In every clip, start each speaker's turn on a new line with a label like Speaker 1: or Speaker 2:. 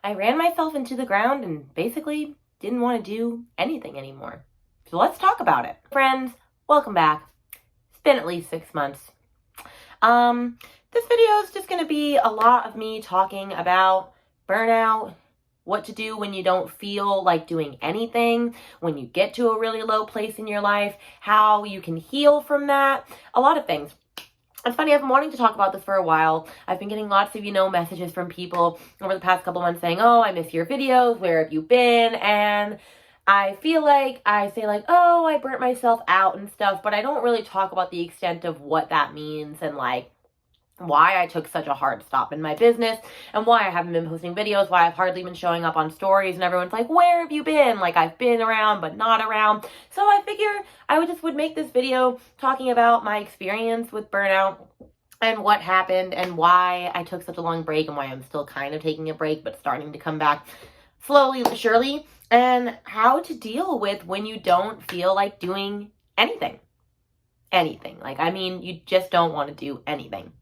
Speaker 1: I ran myself into the ground and basically didn't want to do anything anymore. So let's talk about it. Friends, welcome back. It's been at least 6 months. This video is just going to be a lot of me talking about burnout, what to do when you don't feel like doing anything, when you get to a really low place in your life, how you can heal from that, a lot of things. It's funny, I've been wanting to talk about this for a while. I've been getting lots of, messages from people over the past couple months saying, oh, I miss your videos, where have you been? And I feel like I say like, oh, I burnt myself out and stuff, but I don't really talk about the extent of what that means and like why I took such a hard stop in my business and why I haven't been posting videos, why I've hardly been showing up on stories, and everyone's like, where have you been? Like, I've been around, but not around. So I figure I would make this video talking about my experience with burnout and what happened and why I took such a long break and why I'm still kind of taking a break, but starting to come back slowly but surely, and how to deal with when you don't feel like doing anything. You just don't want to do anything.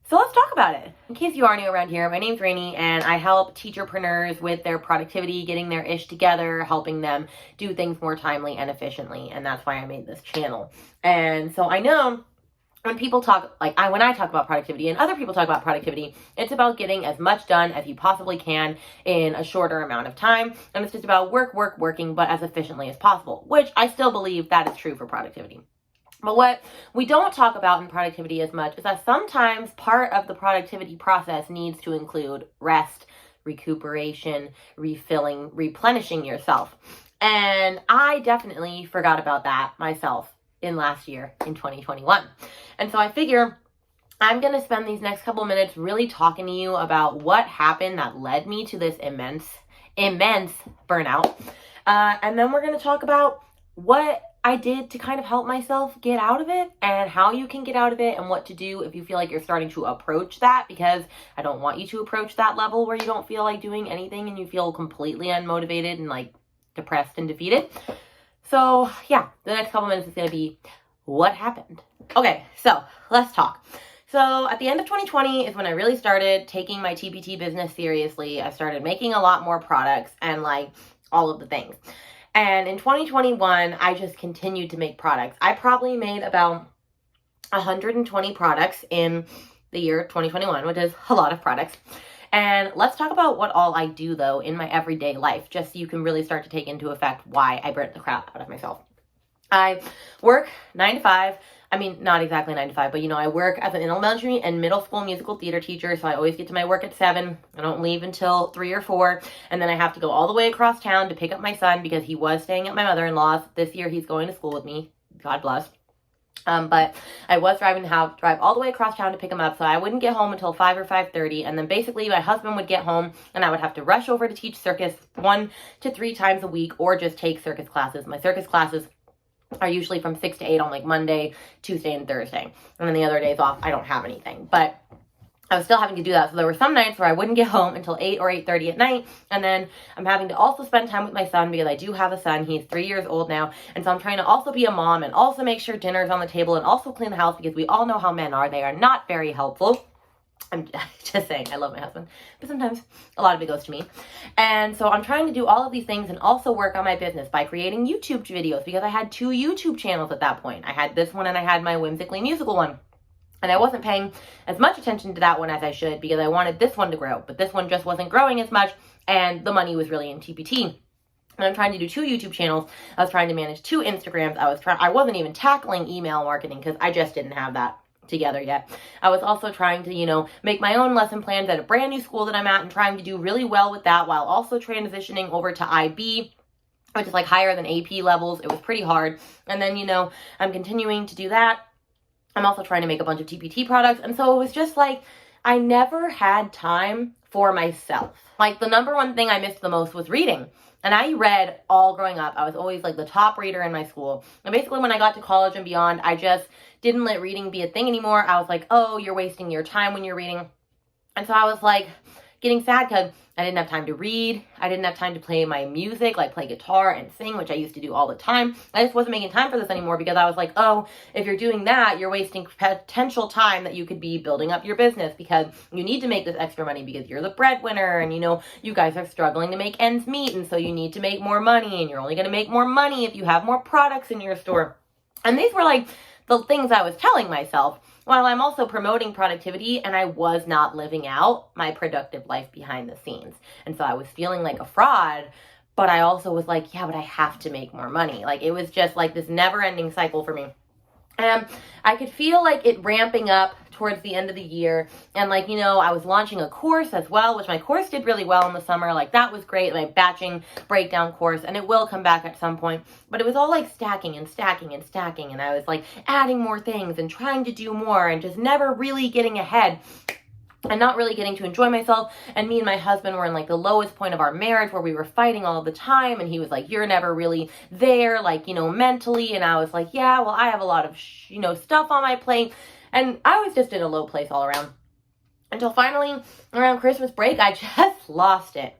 Speaker 1: So let's talk about it. In case you are new around here, my name's Rainey and I help teacherpreneurs with their productivity, getting their ish together, helping them do things more timely and efficiently. And that's why I made this channel. And so I know when people talk, when I talk about productivity and other people talk about productivity, it's about getting as much done as you possibly can in a shorter amount of time. And it's just about working, but as efficiently as possible, which I still believe that is true for productivity. But what we don't talk about in productivity as much is that sometimes part of the productivity process needs to include rest, recuperation, refilling, replenishing yourself. And I definitely forgot about that myself in last year, in 2021. And so I figure I'm going to spend these next couple minutes really talking to you about what happened that led me to this immense burnout. And then we're going to talk about what I did to kind of help myself get out of it and how you can get out of it and what to do if you feel like you're starting to approach that, because I don't want you to approach that level where you don't feel like doing anything and you feel completely unmotivated and like depressed and defeated. So yeah, the next couple minutes is going to be what happened. Okay, so let's talk. So at the end of 2020 is when I really started taking my TPT business seriously. I started making a lot more products and like all of the things. And in 2021, I just continued to make products. I probably made about 120 products in the year 2021, which is a lot of products. And let's talk about what all I do, though, in my everyday life, just so you can really start to take into effect why I burnt the crap out of myself. I work 9 to 5. I mean, not exactly 9 to 5, but I work as an elementary and middle school musical theater teacher, so I always get to my work at 7. I don't leave until 3 or 4, and then I have to go all the way across town to pick up my son because he was staying at my mother-in-law's. This year, he's going to school with me. God bless. But I was driving to drive all the way across town to pick him up, so I wouldn't get home until 5 or 5:30, and then basically my husband would get home, and I would have to rush over to teach circus 1 to 3 times a week, or just take circus classes. My circus classes are usually from 6 to 8 on like Monday, Tuesday, and Thursday. And then the other days off, I don't have anything. But I was still having to do that. So there were some nights where I wouldn't get home until 8 or 8:30 at night. And then I'm having to also spend time with my son because I do have a son. He's 3 years old now. And so I'm trying to also be a mom and also make sure dinner's on the table and also clean the house because we all know how men are. They are not very helpful. I'm just saying, I love my husband, but sometimes a lot of it goes to me. And so I'm trying to do all of these things and also work on my business by creating YouTube videos because I had 2 YouTube channels at that point. I had this one and I had my whimsically musical one. And I wasn't paying as much attention to that one as I should because I wanted this one to grow, but this one just wasn't growing as much and the money was really in TPT. And I'm trying to do 2 YouTube channels. I was trying to manage 2 Instagrams. I wasn't even tackling email marketing because I just didn't have that together yet. I was also trying to, make my own lesson plans at a brand new school that I'm at and trying to do really well with that while also transitioning over to IB, which is like higher than AP levels. It was pretty hard. And then, I'm continuing to do that. I'm also trying to make a bunch of TPT products. And so it was just like, I never had time for myself. Like the number one thing I missed the most was reading. And I read all growing up. I was always like the top reader in my school. And basically when I got to college and beyond, I just didn't let reading be a thing anymore. I was like, oh, you're wasting your time when you're reading. And so I was like, getting sad because I didn't have time to read. I didn't have time to play my music, like play guitar and sing, which I used to do all the time. I just wasn't making time for this anymore because I was like, oh, if you're doing that, you're wasting potential time that you could be building up your business because you need to make this extra money because you're the breadwinner and, you guys are struggling to make ends meet. And so you need to make more money, and you're only going to make more money if you have more products in your store. And these were like the things I was telling myself, while I'm also promoting productivity, and I was not living out my productive life behind the scenes. And so I was feeling like a fraud, but I also was like, yeah, but I have to make more money. Like, it was just like this never-ending cycle for me. And I could feel like it ramping up towards the end of the year. And like, I was launching a course as well, which my course did really well in the summer. Like, that was great, my batching breakdown course, and it will come back at some point. But it was all like stacking and stacking and stacking. And I was like adding more things and trying to do more and just never really getting ahead. And not really getting to enjoy myself. And me and my husband were in like the lowest point of our marriage where we were fighting all the time. And he was like, you're never really there, like, mentally. And I was like, yeah, well, I have a lot of, stuff on my plate. And I was just in a low place all around. Until finally, around Christmas break, I just lost it.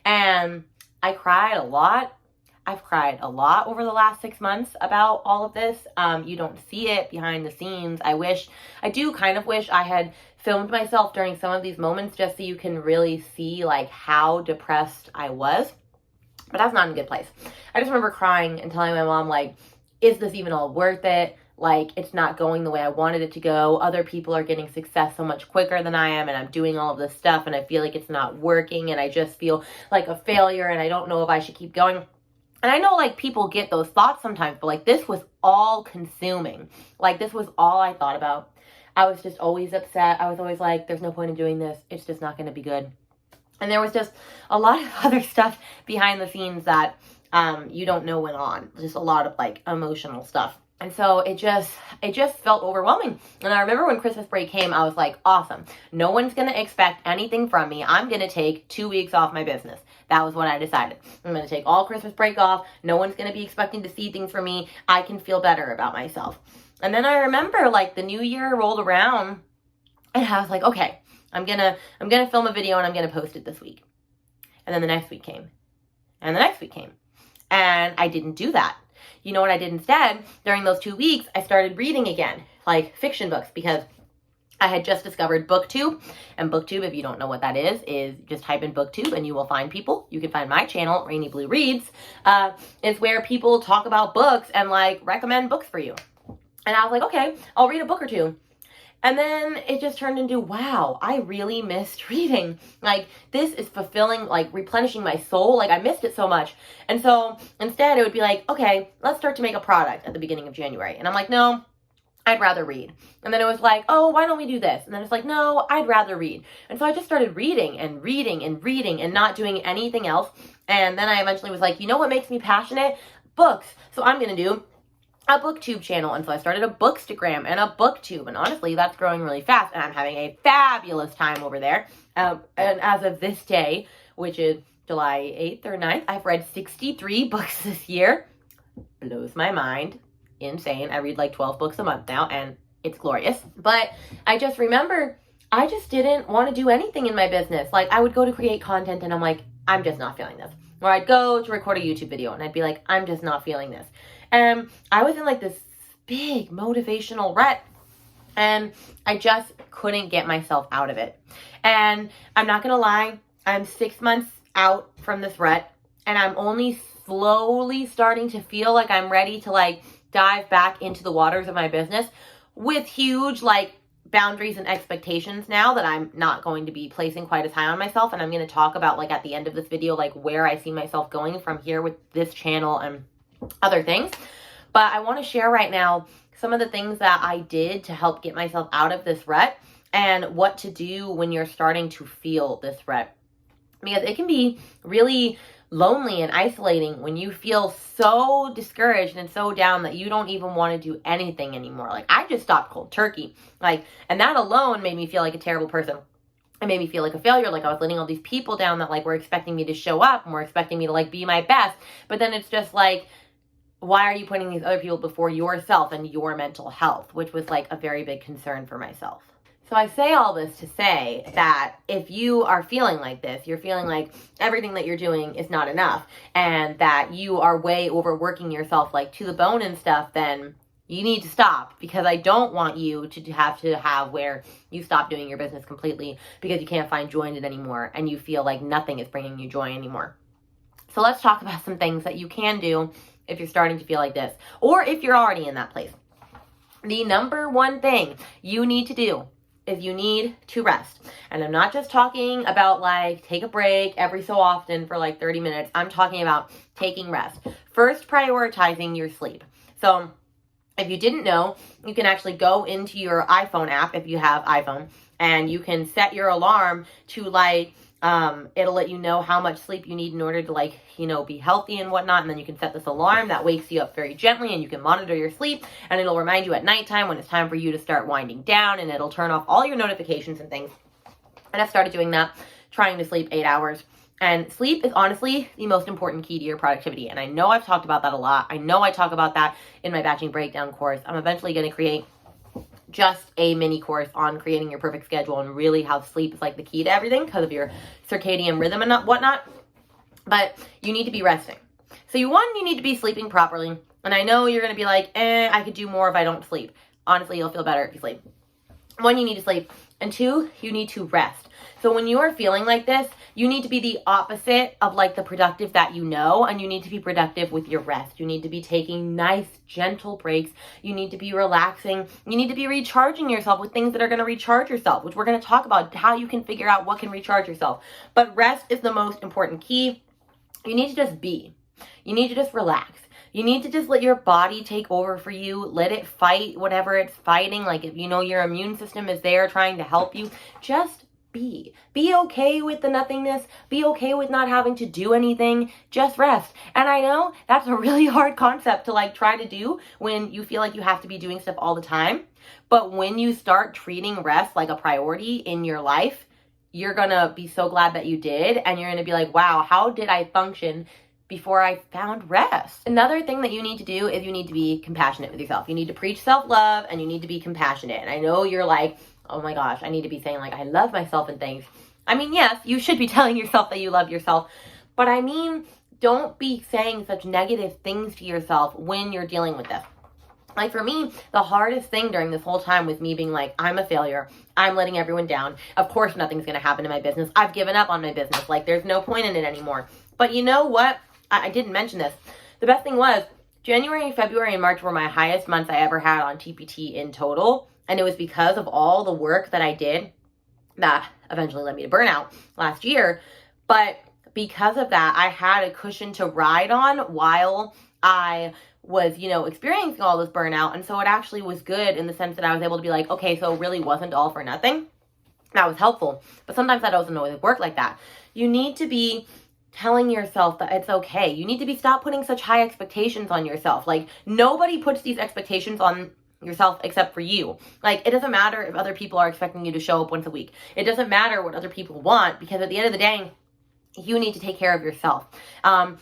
Speaker 1: And I cried a lot. I've cried a lot over the last 6 months about all of this. You don't see it behind the scenes. I do kind of wish I had filmed myself during some of these moments just so you can really see like how depressed I was. But that's not in a good place. I just remember crying and telling my mom, like, is this even all worth it? Like, it's not going the way I wanted it to go. Other people are getting success so much quicker than I am, and I'm doing all of this stuff, and I feel like it's not working, and I just feel like a failure, and I don't know if I should keep going. And I know, like, people get those thoughts sometimes, but, like, this was all consuming. Like, this was all I thought about. I was just always upset. I was always like, there's no point in doing this. It's just not going to be good. And there was just a lot of other stuff behind the scenes that you don't know went on. Just a lot of, like, emotional stuff. And so it just felt overwhelming. And I remember when Christmas break came, I was like, awesome. No one's going to expect anything from me. I'm going to take 2 weeks off my business. That was what I decided. I'm going to take all Christmas break off. No one's going to be expecting to see things from me. I can feel better about myself. And then I remember, like, the new year rolled around and I was like, okay, I'm going to film a video and I'm going to post it this week. And then the next week came. And the next week came. And I didn't do that. You know what I did instead? During those 2 weeks, I started reading again, like fiction books, because I had just discovered BookTube. And BookTube, if you don't know what that is just type in BookTube and you will find people. You can find my channel, Rainy Blue Reads. It's where people talk about books and like recommend books for you. And I was like, okay, I'll read a book or two. And then it just turned into, wow, I really missed reading. Like, this is fulfilling, like, replenishing my soul. Like, I missed it so much. And so instead it would be like, okay, let's start to make a product at the beginning of January. And I'm like, no, I'd rather read. And then it was like, oh, why don't we do this? And then it's like, no, I'd rather read. And so I just started reading and reading and reading and not doing anything else. And then I eventually was like, you know what makes me passionate? Books. So I'm going to do a BookTube channel. And so I started a Bookstagram and a BookTube. And honestly, that's growing really fast. And I'm having a fabulous time over there. And as of this day, which is July 8th or 9th, I've read 63 books this year. Blows my mind. Insane. I read like 12 books a month now, and it's glorious. But I just remember I just didn't want to do anything in my business. Like, I would go to create content and I'm like, I'm just not feeling this. Or I'd go to record a YouTube video and I'd be like, I'm just not feeling this. And I was in like this big motivational rut, and I just couldn't get myself out of it. And I'm not going to lie, I'm 6 months out from this rut, and I'm only slowly starting to feel like I'm ready to like dive back into the waters of my business with huge like boundaries and expectations now that I'm not going to be placing quite as high on myself. And I'm going to talk about like at the end of this video, like where I see myself going from here with this channel and other things. But I want to share right now some of the things that I did to help get myself out of this rut and what to do when you're starting to feel this rut. Because it can be really lonely and isolating when you feel so discouraged and so down that you don't even want to do anything anymore. Like, I just stopped cold turkey. Like, and that alone made me feel like a terrible person. It made me feel like a failure, like I was letting all these people down that like were expecting me to show up and were expecting me to like be my best. But then it's just like, why are you putting these other people before yourself and your mental health, which was like a very big concern for myself. So I say all this to say that if you are feeling like this, you're feeling like everything that you're doing is not enough and that you are way overworking yourself like to the bone and stuff, then you need to stop, because I don't want you to have where you stop doing your business completely because you can't find joy in it anymore and you feel like nothing is bringing you joy anymore. So let's talk about some things that you can do if you're starting to feel like this, or if you're already in that place. The number one thing you need to do is you need to rest. And I'm not just talking about like take a break every so often for like 30 minutes. I'm talking about taking rest. First, prioritizing your sleep. So if you didn't know, you can actually go into your iPhone app if you have iPhone, and you can set your alarm to like, it'll let you know how much sleep you need in order to like, be healthy and whatnot. And then you can set this alarm that wakes you up very gently, and you can monitor your sleep, and it'll remind you at nighttime when it's time for you to start winding down, and it'll turn off all your notifications and things. And I've started doing that, trying to sleep 8 hours. And sleep is honestly the most important key to your productivity. And I know I've talked about that a lot. I know I talk about that in my batching breakdown course. I'm eventually going to create just a mini course on creating your perfect schedule and really how sleep is like the key to everything because of your circadian rhythm and whatnot. But you need to be resting. So you need to be sleeping properly. And I know you're going to be like, I could do more if I don't sleep. Honestly, you'll feel better if you sleep. 1, you need to sleep. And 2, you need to rest. So when you are feeling like this, you need to be the opposite of like the productive that you know, and you need to be productive with your rest. You need to be taking nice, gentle breaks. You need to be relaxing. You need to be recharging yourself with things that are going to recharge yourself, which we're going to talk about how you can figure out what can recharge yourself. But rest is the most important key. You need to just be. You need to just relax. You need to just let your body take over for you. Let it fight whatever it's fighting. Like if your immune system is there trying to help you, just be. Be okay with the nothingness. Be okay with not having to do anything. Just rest. And I know that's a really hard concept to like try to do when you feel like you have to be doing stuff all the time. But when you start treating rest like a priority in your life, you're gonna be so glad that you did. And you're gonna be like, wow, how did I function before I found rest? Another thing that you need to do is you need to be compassionate with yourself. You need to preach self-love and you need to be compassionate. And I know you're like, oh my gosh, I need to be saying like, I love myself and things. I mean, yes, you should be telling yourself that you love yourself. But I mean, don't be saying such negative things to yourself when you're dealing with this. Like for me, the hardest thing during this whole time was me being like, I'm a failure. I'm letting everyone down. Of course, nothing's going to happen in my business. I've given up on my business. Like there's no point in it anymore. But you know what? I didn't mention this. The best thing was January, February, and March were my highest months I ever had on TPT in total. And it was because of all the work that I did that eventually led me to burnout last year. But because of that, I had a cushion to ride on while I was, experiencing all this burnout. And so it actually was good in the sense that I was able to be like, okay, so it really wasn't all for nothing. That was helpful. But sometimes that doesn't always work like that. You need to be telling yourself that it's okay. You need to stop putting such high expectations on yourself. Like nobody puts these expectations on yourself except for you. Like it doesn't matter if other people are expecting you to show up once a week. It doesn't matter what other people want, because at the end of the day, you need to take care of yourself.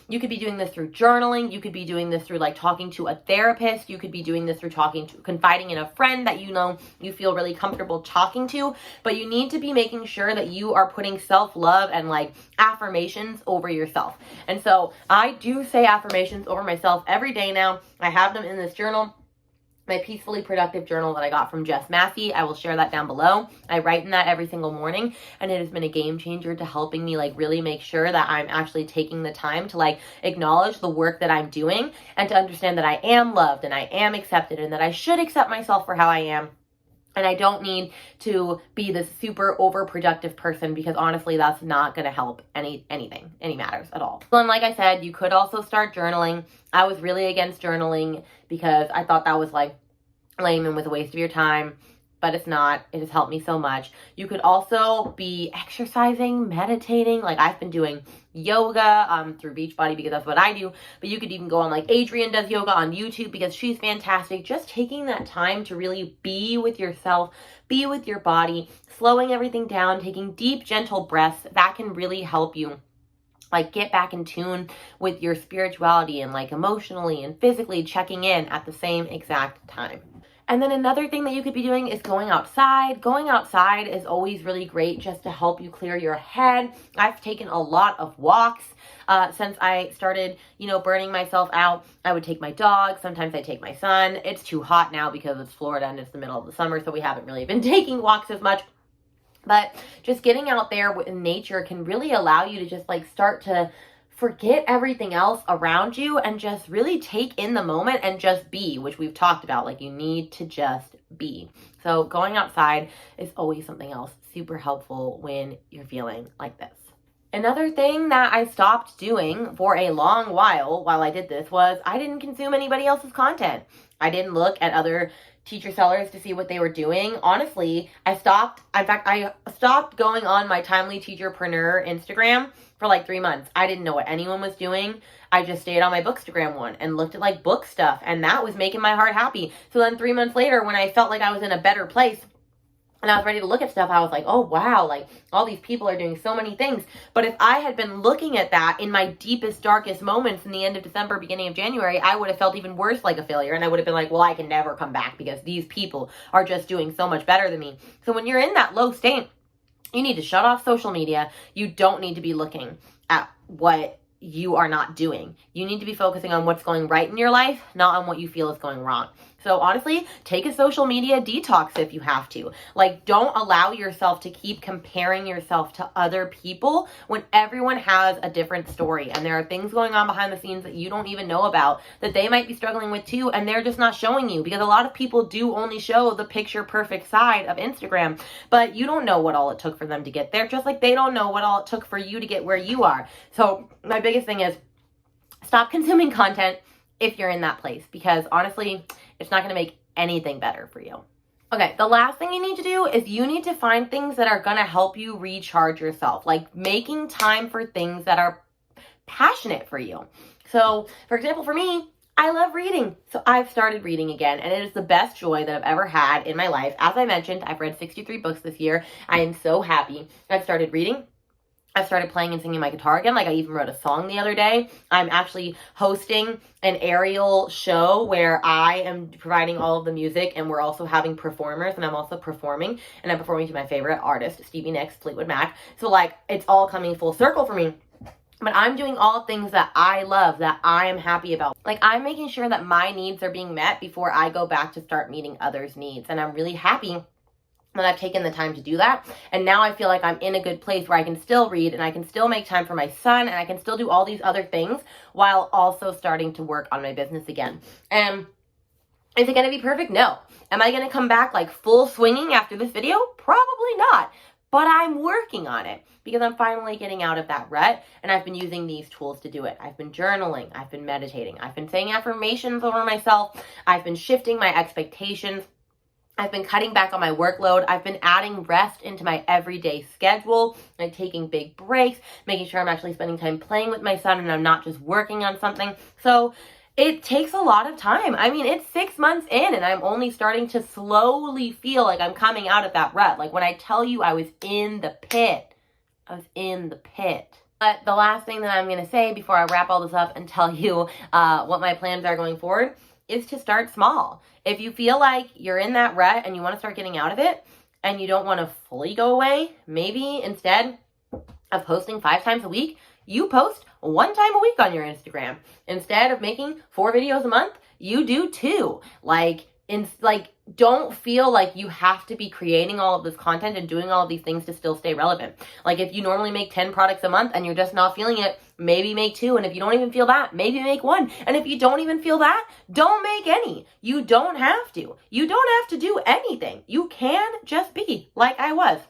Speaker 1: You could be doing this through journaling. You could be doing this through like talking to a therapist. You could be doing this through confiding in a friend that you feel really comfortable talking to. But you need to be making sure that you are putting self-love and like affirmations over yourself. And so I do say affirmations over myself every day now. I have them in this journal, my Peacefully Productive journal that I got from Jess Massey. I will share that down below. I write in that every single morning, and it has been a game changer to helping me like really make sure that I'm actually taking the time to like acknowledge the work that I'm doing and to understand that I am loved and I am accepted and that I should accept myself for how I am. And I don't need to be this super overproductive person, because honestly, that's not going to help any matters at all. And like I said, you could also start journaling. I was really against journaling because I thought that was like lame and was a waste of your time, but it's not. It has helped me so much. You could also be exercising, meditating. Like I've been doing yoga through Beachbody because that's what I do. But you could even go on like Adrienne does yoga on YouTube because she's fantastic. Just taking that time to really be with yourself, be with your body, slowing everything down, taking deep, gentle breaths, that can really help you like get back in tune with your spirituality and like emotionally and physically checking in at the same exact time. And then another thing that you could be doing is going outside. Going outside is always really great just to help you clear your head. I've taken a lot of walks since I started, burning myself out. I would take my dog. Sometimes I take my son. It's too hot now because it's Florida and it's the middle of the summer, so we haven't really been taking walks as much. But just getting out there in nature can really allow you to just start to forget everything else around you and just really take in the moment and just be, which we've talked about. You need to just be. So going outside is always something else super helpful when you're feeling like this. Another thing that I stopped doing for a long while I did this was I didn't consume anybody else's content. I didn't look at other teacher sellers to see what they were doing. Honestly, I stopped going on my Timely Teacherpreneur Instagram for 3 months. I didn't know what anyone was doing. I just stayed on my Bookstagram one and looked at book stuff, and that was making my heart happy. So then 3 months later, when I felt like I was in a better place and I was ready to look at stuff, I was like, oh wow, all these people are doing so many things. But if I had been looking at that in my deepest, darkest moments in the end of December, beginning of January, I would have felt even worse like a failure. And I would have been like, well, I can never come back because these people are just doing so much better than me. So when you're in that low state, you need to shut off social media. You don't need to be looking at what you are not doing. You need to be focusing on what's going right in your life, not on what you feel is going wrong. So honestly, take a social media detox if you have to. Don't allow yourself to keep comparing yourself to other people when everyone has a different story and there are things going on behind the scenes that you don't even know about that they might be struggling with too, and they're just not showing you, because a lot of people do only show the picture perfect side of Instagram, but you don't know what all it took for them to get there, just like they don't know what all it took for you to get where you are. So my biggest thing is stop consuming content if you're in that place, because honestly, it's not going to make anything better for you. Okay, the last thing you need to do is you need to find things that are going to help you recharge yourself, making time for things that are passionate for you. So, for example, for me, I love reading. So I've started reading again, and it is the best joy that I've ever had in my life. As I mentioned, I've read 63 books this year. I am so happy. I've started reading. I've started playing and singing my guitar again. I even wrote a song the other day. I'm actually hosting an aerial show where I am providing all of the music, and we're also having performers, and I'm also performing, and I'm performing to my favorite artist, Stevie Nicks, Fleetwood Mac. So it's all coming full circle for me. But I'm doing all things that I love, that I am happy about. I'm making sure that my needs are being met before I go back to start meeting others' needs. And I'm really happy that I've taken the time to do that. And now I feel like I'm in a good place where I can still read and I can still make time for my son and I can still do all these other things while also starting to work on my business again. And is it going to be perfect? No. Am I going to come back full swinging after this video? Probably not. But I'm working on it because I'm finally getting out of that rut, and I've been using these tools to do it. I've been journaling. I've been meditating. I've been saying affirmations over myself. I've been shifting my expectations. I've been cutting back on my workload. I've been adding rest into my everyday schedule, taking big breaks, making sure I'm actually spending time playing with my son and I'm not just working on something. So it takes a lot of time. It's 6 months in and I'm only starting to slowly feel like I'm coming out of that rut. When I tell you I was in the pit, I was in the pit. But the last thing that I'm going to say before I wrap all this up and tell you what my plans are going forward is to start small. If you feel like you're in that rut and you want to start getting out of it and you don't want to fully go away, maybe instead of posting 5 times a week, you post 1 time a week on your Instagram. Instead of making 4 videos a month, you do 2. Don't feel like you have to be creating all of this content and doing all of these things to still stay relevant. If you normally make 10 products a month and you're just not feeling it, maybe make 2. And if you don't even feel that, maybe make 1. And if you don't even feel that, don't make any. You don't have to. You don't have to do anything. You can just be like I was.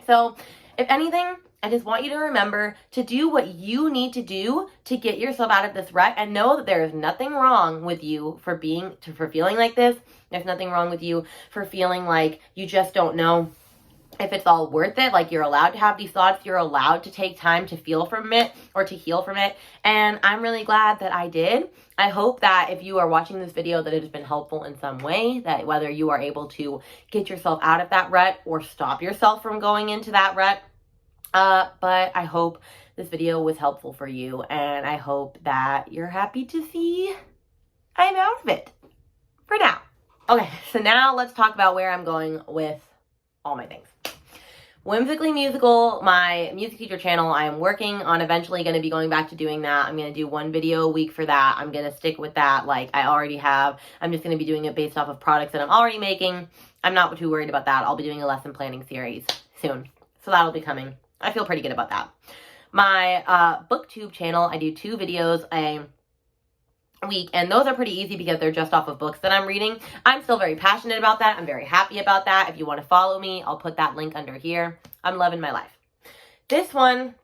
Speaker 1: So if anything, I just want you to remember to do what you need to do to get yourself out of this rut, and know that there is nothing wrong with you for feeling like this. There's nothing wrong with you for feeling like you just don't know if it's all worth it. You're allowed to have these thoughts. You're allowed to take time to feel from it or to heal from it. And I'm really glad that I did. I hope that if you are watching this video that it has been helpful in some way, that whether you are able to get yourself out of that rut or stop yourself from going into that rut. But I hope this video was helpful for you, and I hope that you're happy to see I'm out of it for now. Okay, so now let's talk about where I'm going with all my things. Whimsically Musical, my music teacher channel, I am working on eventually going to be going back to doing that. I'm going to do 1 video a week for that. I'm going to stick with that like I already have. I'm just going to be doing it based off of products that I'm already making. I'm not too worried about that. I'll be doing a lesson planning series soon. So that'll be coming. I feel pretty good about that. My booktube channel, I do 2 videos a week, and those are pretty easy because they're just off of books that I'm reading. I'm still very passionate about that. I'm very happy about that. If you want to follow me, I'll put that link under here. I'm loving my life. This one,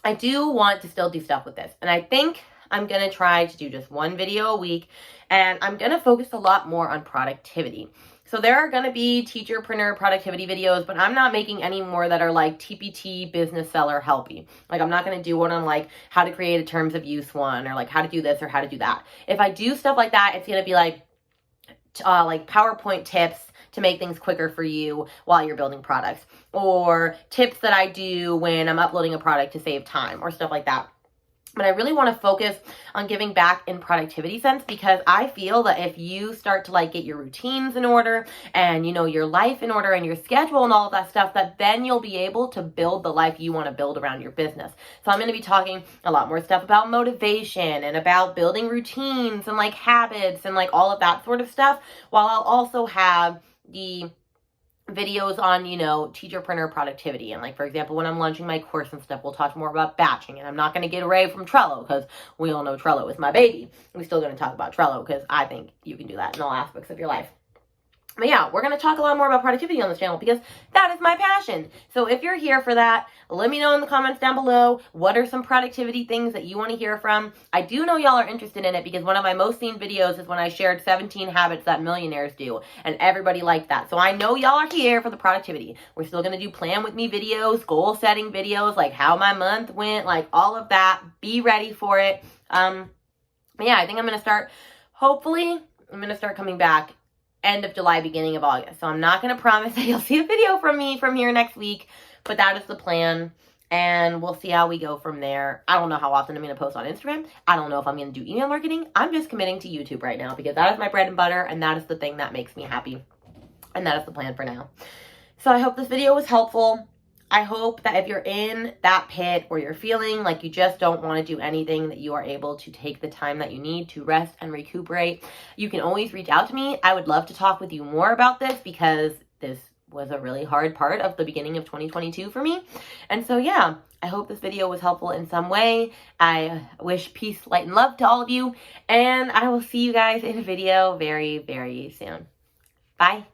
Speaker 1: I do want to still do stuff with this, and I think I'm going to try to do just 1 video a week, and I'm going to focus a lot more on productivity. So there are going to be teacherpreneur productivity videos, but I'm not making any more that are like TPT business seller helpy. Like I'm not going to do one on like how to create a terms of use one, or like how to do this or how to do that. If I do stuff like that, it's going to be like PowerPoint tips to make things quicker for you while you're building products, or tips that I do when I'm uploading a product to save time or stuff like that. But I really want to focus on giving back in productivity sense, because I feel that if you start to like get your routines in order and, you know, your life in order and your schedule and all of that stuff, that then you'll be able to build the life you want to build around your business. So I'm going to be talking a lot more stuff about motivation and about building routines and like habits and like all of that sort of stuff, while I'll also have the videos on, you know, teacherpreneur productivity. And like, for example, when I'm launching my course and stuff, we'll talk more about batching. And I'm not going to get away from Trello, because we all know Trello is my baby. We're still going to talk about Trello because I think you can do that in all aspects of your life. But yeah, we're going to talk a lot more about productivity on this channel because that is my passion. So if you're here for that, let me know in the comments down below, what are some productivity things that you want to hear from? I do know y'all are interested in it, because one of my most seen videos is when I shared 17 habits that millionaires do, and everybody liked that. So I know y'all are here for the productivity. We're still going to do plan with me videos, goal setting videos, like how my month went, like all of that. Be ready for it. But yeah, I think I'm going to start, hopefully, I'm going to start coming back end of July, beginning of August. So I'm not going to promise that you'll see a video from me from here next week, but that is the plan, and we'll see how we go from there. I don't know how often I'm going to post on Instagram. I don't know if I'm going to do email marketing. I'm just committing to YouTube right now because that is my bread and butter, and that is the thing that makes me happy, and that is the plan for now. So I hope this video was helpful. I hope that if you're in that pit where you're feeling like you just don't want to do anything, that you are able to take the time that you need to rest and recuperate. You can always reach out to me. I would love to talk with you more about this, because this was a really hard part of the beginning of 2022 for me. And so yeah, I hope this video was helpful in some way. I wish peace, light, and love to all of you, and I will see you guys in a video very, very soon. Bye.